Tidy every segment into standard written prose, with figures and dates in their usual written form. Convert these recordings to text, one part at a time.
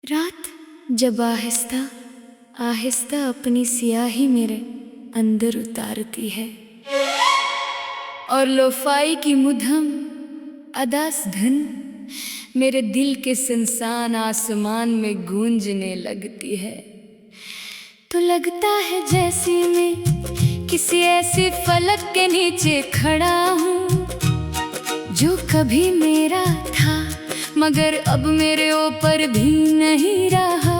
रात जब आहिस्ता आहिस्ता अपनी सियाही मेरे अंदर उतारती है और लोफाई की मुधम अदास धुन मेरे दिल के सुनसान आसमान में गूंजने लगती है, तो लगता है जैसे मैं किसी ऐसी फलक के नीचे खड़ा हूँ जो कभी मेरा था मगर अब मेरे ऊपर भी नहीं रहा।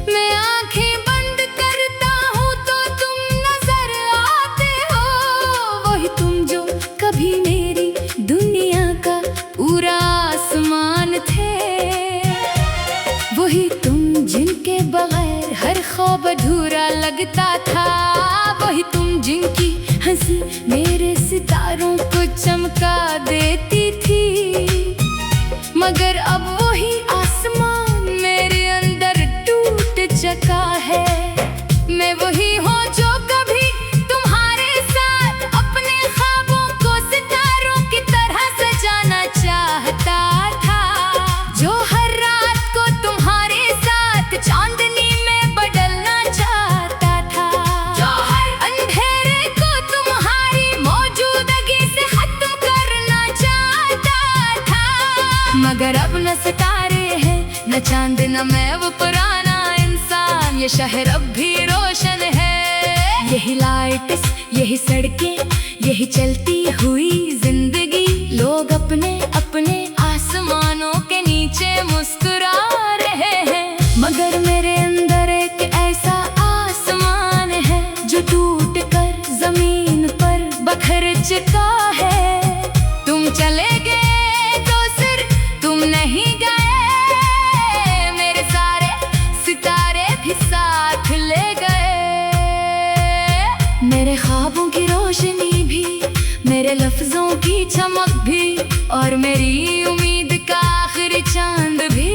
मैं आंखें बंद करता हूँ तो तुम नजर आते हो, वही तुम जो कभी मेरी दुनिया का पूरा आसमान थे, वही तुम जिनके बगैर हर ख्वाब अधूरा लगता था, वही तुम जिनकी हंसी मेरे सितारों को चमका देती थी। मगर अब वही आसमान मेरे अंदर टूट चुका है। मैं वही हूँ जो कभी तुम्हारे साथ अपने ख्वाबों को सितारों की तरह सजाना चाहता था, जो हर रात को तुम्हारे साथ चांदनी में बदलना चाहता था, जो हर अंधेरे को तुम्हारी मौजूदगी से खत्म करना चाहता था। मगर अब न सितारे हैं न चांद न मैं वो पुराना इंसान, ये शहर अब भी रोशन है, यही लाइट्स यही सड़कें यही चलती हुई जिंदगी, लोग अपने अपने आसमानों के नीचे मुस्कुरा रहे हैं। मगर मेरे अंदर एक ऐसा आसमान है जो टूट कर जमीन पर बखर चुका है। तुम चले गए तो सिर तुम नहीं गए, मेरे सारे सितारे भी साथ ले गए, मेरे ख्वाबों की रोशनी भी, मेरे लफ्जों की चमक भी, और मेरी उम्मीद का आखिरी चांद भी।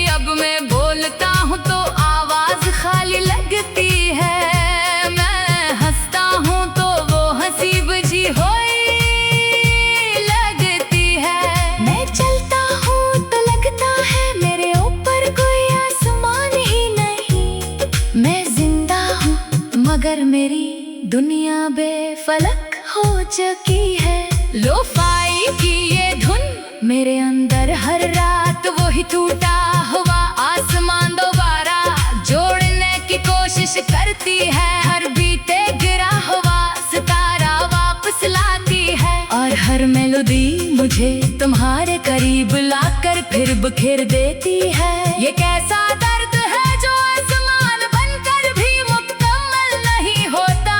अब मैं बोलता हूँ तो आवाज खाली लगती है, मैं हंसता हूँ तो वो हंसी बुझी हुई लगती है, मैं चलता हूँ तो लगता है मेरे ऊपर कोई आसमान ही नहीं, मैं जिंदा हूँ मगर मेरी दुनिया बेफलक हो चुकी है। लोफाई की ये धुन मेरे अंदर हर रात वही टूटा हुआ आसमान दोबारा जोड़ने की कोशिश करती है, हर बीते गिरा हुआ सितारा वापस लाती है, और हर मेलोडी मुझे तुम्हारे करीब लाकर फिर बिखेर देती है। ये कैसा दर्द है जो आसमान बनकर भी मुकम्मल नहीं होता।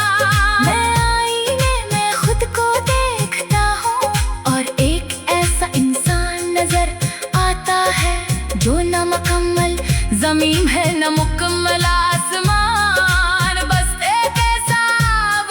मैं आईने में खुद को देखता हूँ और एक ऐसा इंसान नजर आता है जो न मुकम्मल जमीन है न मुकम्मल आसमान, बस एक ऐसा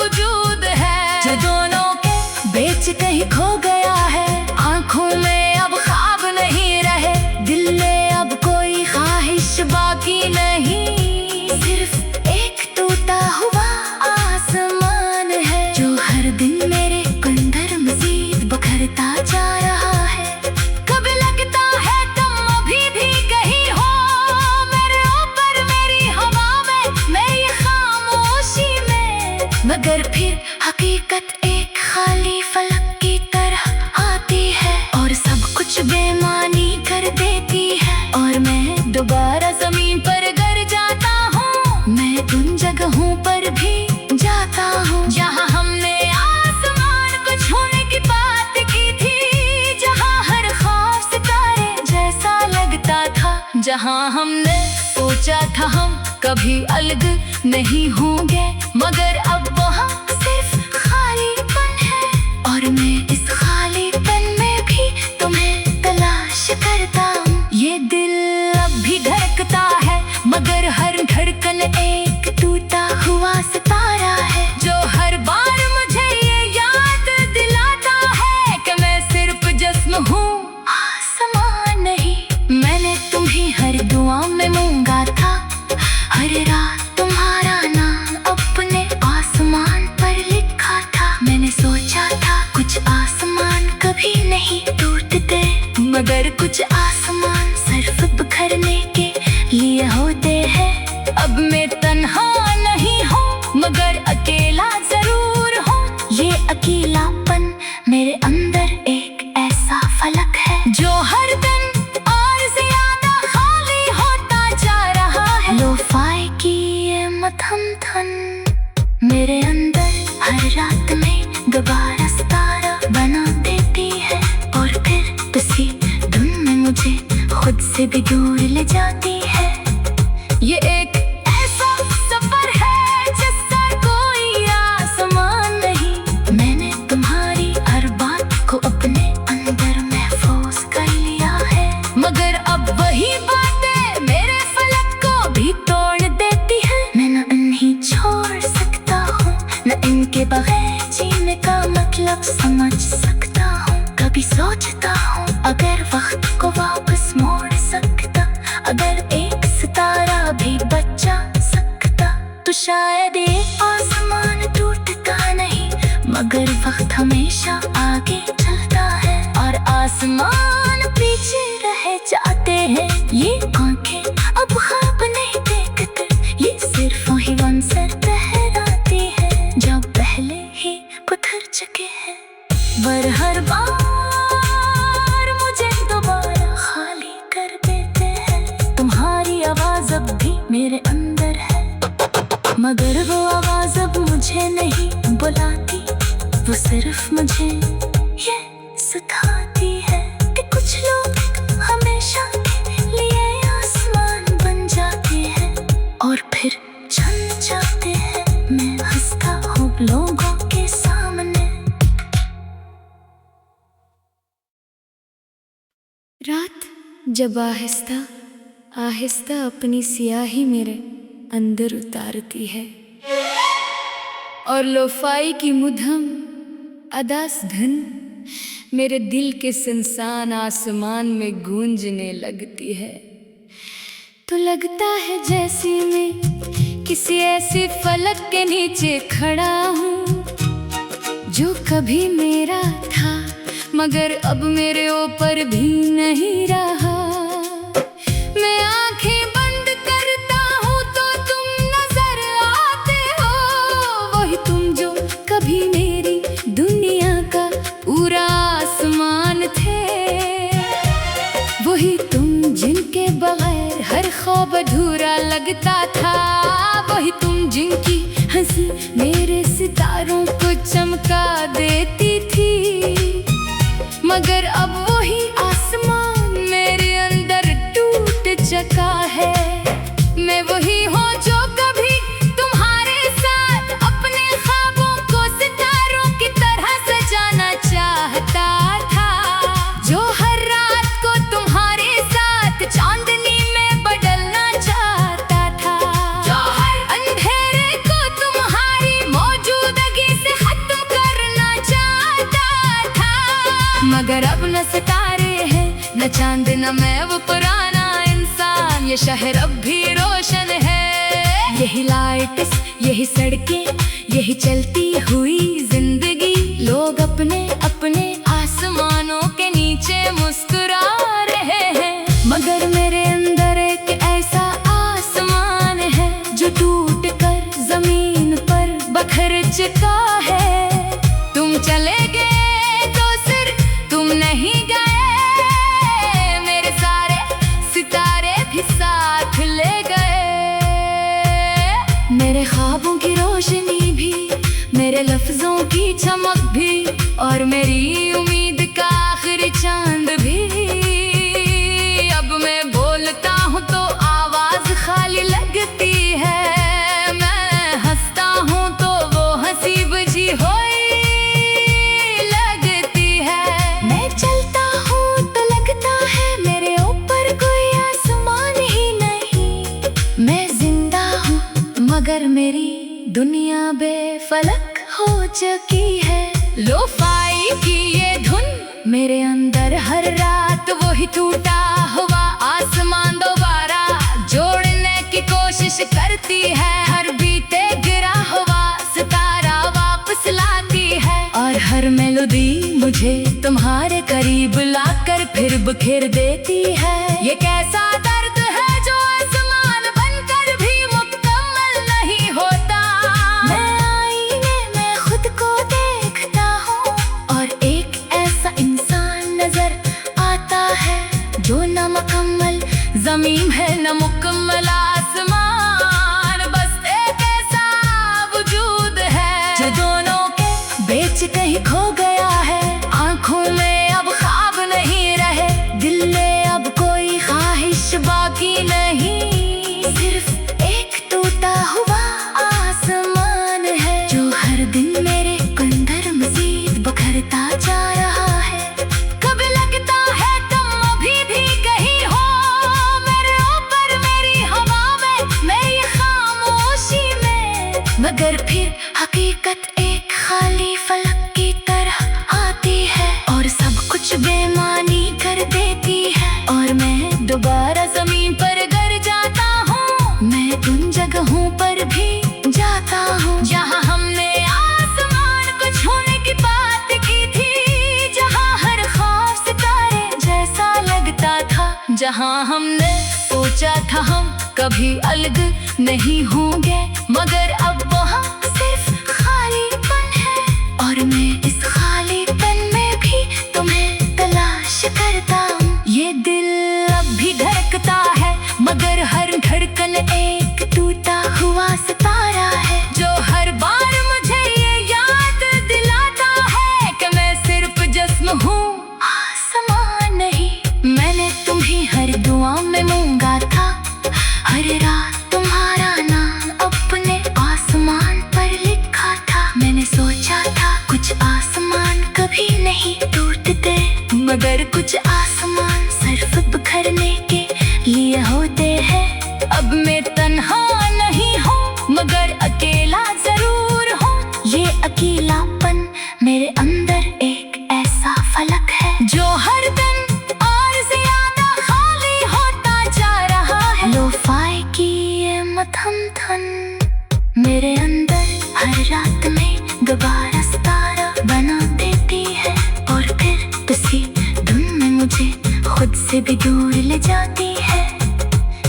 वजूद है जो दोनों के बीच कहीं खो गया है। आंखों में अब ख्वाब नहीं रहे, दिल में अब कोई ख्वाहिश बाकी नहीं, सिर्फ एक टूटा हुआ आसमान है जो हर दिन मेरे अंदर मजीद बखरता जा रहा है। कभी लगता है तुम अभी भी कहीं हो मेरे ऊपर मेरी हवा में, मेरी खामोशी में, मगर फिर हकीकत एक खाली फलक की तरह आती है और सब कुछ बेमानी कर देती है, और मैं दोबारा जमीन पर गिर जाता हूँ। मैं उन जगहों पर भी जाता हूँ जहाँ हमने आसमान को छूने की बात की थी, जहाँ हर ख्वाब सितारे जैसा लगता था, जहाँ हमने सोचा था हम कभी अलग नहीं होंगे, मगर अब वहाँ सिर्फ खालीपन है, और मैं इस खालीपन में भी तुम्हें तलाश करता हूँ। ये दिल अब भी धड़कता है मगर हर धड़कन एक टूटा हुआ सितारा है, जो हर बार मुझे ये याद दिलाता है कि मैं सिर्फ जिस्म हूँ आसमान नहीं। मैंने तुम्हें हर दुआ में मांगा था, हर रात तुम्हारा नाम अपने आसमान पर लिखा था, मैंने सोचा था कुछ आसमान कभी नहीं टूटते, मगर कुछ आसमान सर खुद से भी दूर ले जाती है। ये एक ऐसा सफर है जिसका कोई आसमान नहीं। मैंने तुम्हारी हर बात को अपने अंदर महफूज कर लिया है, मगर अब वही बातें मेरे फलक को भी तोड़ देती है। मैं न इन्हीं छोड़ सकता हूँ, न इनके बगैर जीने का मतलब समझ सकता हूँ। कभी सोचता हूँ अगर वक्त को वापस मोड़ सकता, अगर एक सितारा भी बचा सकता, तो शायद ये आसमान टूटता नहीं, मगर वक्त हमेशा आगे चलता है और आसमान पीछे रह जाते हैं। ये आंखें अब ख्वाब नहीं देखते, ये सिर्फ वही मंजर ठहराती है जो पहले ही गुजर चुके हैं। पर हर बार मुझे दोबारा खाली कर देते हैं। तुम्हारी आवाज अब भी मेरे अंदर है, मगर वो आवाज अब मुझे नहीं बुलाती, वो सिर्फ मुझे ये सिखाती है कि कुछ लोग हमेशा के लिए आसमान बन जाते हैं और फिर छन जाते हैं। मैं हंसता हूँ लोगों के सामने। रात जब आहिस्ता आहिस्ता अपनी सियाही मेरे अंदर उतारती है और लोफाई की मुधम अदास धन मेरे दिल के सुनसान आसमान में गूंजने लगती है, तो लगता है जैसे मैं किसी ऐसी फलक के नीचे खड़ा हूँ जो कभी मेरा था मगर अब मेरे ऊपर भी नहीं रहा। मैं आंखें बंद करता हूँ तो तुम नजर आते हो, वही तुम जो कभी मेरी दुनिया का पूरा आसमान थे, वही तुम जिनके बगैर हर ख्वाब अधूरा लगता था, वही तुम जिनकी हंसी मेरे सितारों को चमका देती थी, मगर अब वही आसमान मेरे अंदर टूट चुका है। मैं वही हूँ जो कभी तुम्हारे साथ अपने ख्वाबों को सितारों की तरह सजाना चाहता था, जो हर रात को तुम्हारे साथ चांदनी में बदलना चाहता था, जो हर अंधेरे को तुम्हारी मौजूदगी से खत्म करना चाहता था। मगर अब न सितारे हैं न चांद न मैं वो पुराना इंसान, ये शहर अब भी रोशन है। यही लाइट्स यही सड़कें यही चलती हुई जिंदगी, लोग अपने अपने आसमानों के नीचे मुस्कुरा रहे हैं, मगर मेरे अंदर एक ऐसा आसमान है जो टूट कर जमीन पर बखर चुका है। तुम चले गए तो सिर्फ तुम नहीं गए, मेरे सारे सितारे भी साथ ले गए, मेरे ख्वाबों की रोशनी भी, मेरे लफ्जों की चमक भी, और मेरी उम्मीद का आखिरी चांद भी। अब मैं बोलता हूँ तो आवाज खाली लगती है, मैं हंसता हूँ तो वो हंसी बुझी हुई लगती है। मैं चलता हूँ तो लगता है मेरे ऊपर कोई आसमान ही नहीं। मैं जिंदा हूँ मगर मेरी दुनिया बेफलक हो चुकी है। लोफाई की ये धुन मेरे अंदर हर रात वही टूटा हुआ आसमान दोबारा जोड़ने की कोशिश करती है। हर बीते गिरा हुआ सितारा वापस लाती है, और हर मेलोडी मुझे तुम्हारे करीब लाकर फिर बिखेर देती है। ये कैसा दर्द है जो आसमान बनकर भी मुकम्मल नहीं होता। मैं आईने में खुद को देखता हूँ और एक ऐसा इंसान नजर आता है जो न मुकम्मल जमीन है न मुकम्मल आसमान, बस एक ऐसा वजूद है जो दोनों के बीच कहीं खो गया है। आंखों में अब ख्वाब नहीं रहे, दिल में अब कोई ख्वाब दोबारा जमीन पर गिर जाता हूँ। मैं उन जगहों पर भी जाता हूँ जहाँ हमने आसमान को छूने की बात की थी, जहाँ हर ख्वाब सितारे जैसा लगता था, जहाँ हमने सोचा था हम कभी अलग नहीं होंगे, मगर अब वहाँ सिर्फ खालीपन है। और मैं इस खालीपन में भी तुम्हें तलाश करता हूँ। ये दिल अब भी धड़कता है, मगर हर धड़कन एक टूटा हुआ सितारा है, जो हर बार मुझे ये याद दिलाता है कि मैं सिर्फ जिस्म हूँ, आसमान नहीं। मैंने तुम्हें हर दुआ में मांगा था, हर रात तुम्हारा नाम अपने आसमान पर लिखा था। मैंने सोचा था कुछ आसमान कभी नहीं टूटते, मगर कुछ आसमान सिर्फ बिखरने के लिए होते हैं। अब मैं तन्हा नहीं हूँ, मगर अकेला जरूर हूँ। ये अकेलापन मेरे अंदर एक ऐसा फलक है जो हर दिन और ज्यादा खाली होता जा रहा है। लोफाई की ये मध्यम धुन मेरे अंदर हर रात में दोबारा सितारा बना देती है, और फिर किसी धुन में मुझे खुद से भी दूर ले जाती है।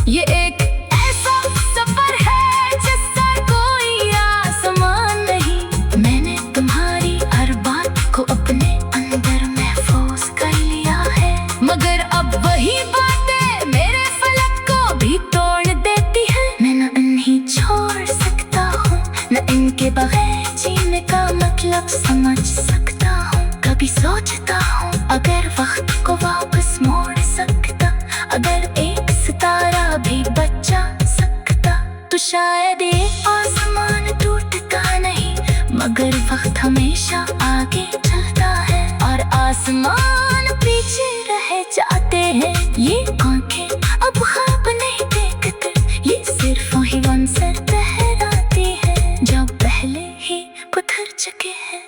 ये एक ऐसा सफर है जिसका कोई आसमान नहीं। मैंने तुम्हारी हर बात को अपने अंदर महफूज कर लिया है, मगर अब वही बातें मेरे फलक को भी तोड़ देती है। मैं न इन्हीं छोड़ सकता हूँ, न इनके बगैर जीने का मतलब समझ सकता हूँ। कभी सोचता हूँ अगर वक्त को वापस मोड़ सकता, अगर एक सितारा भी बचा सकता, तो शायद ये आसमान टूटता नहीं, मगर वक्त हमेशा आगे चलता है और आसमान पीछे रह जाते हैं। ये आंखें अब ख्वाब नहीं देखते, ये सिर्फ वही मंजर ठहराती है जो पहले ही गुजर चुके हैं।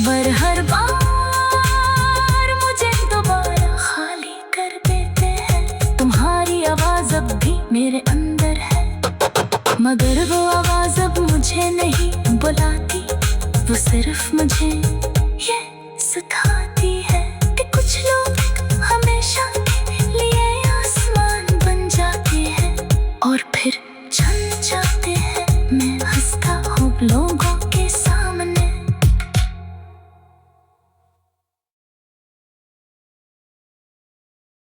पर हर बार मुझे दोबारा खाली कर देते हैं। तुम्हारी आवाज अब भी मेरे अंदर है, मगर वो आवाज अब मुझे नहीं बुलाती, वो सिर्फ मुझे ये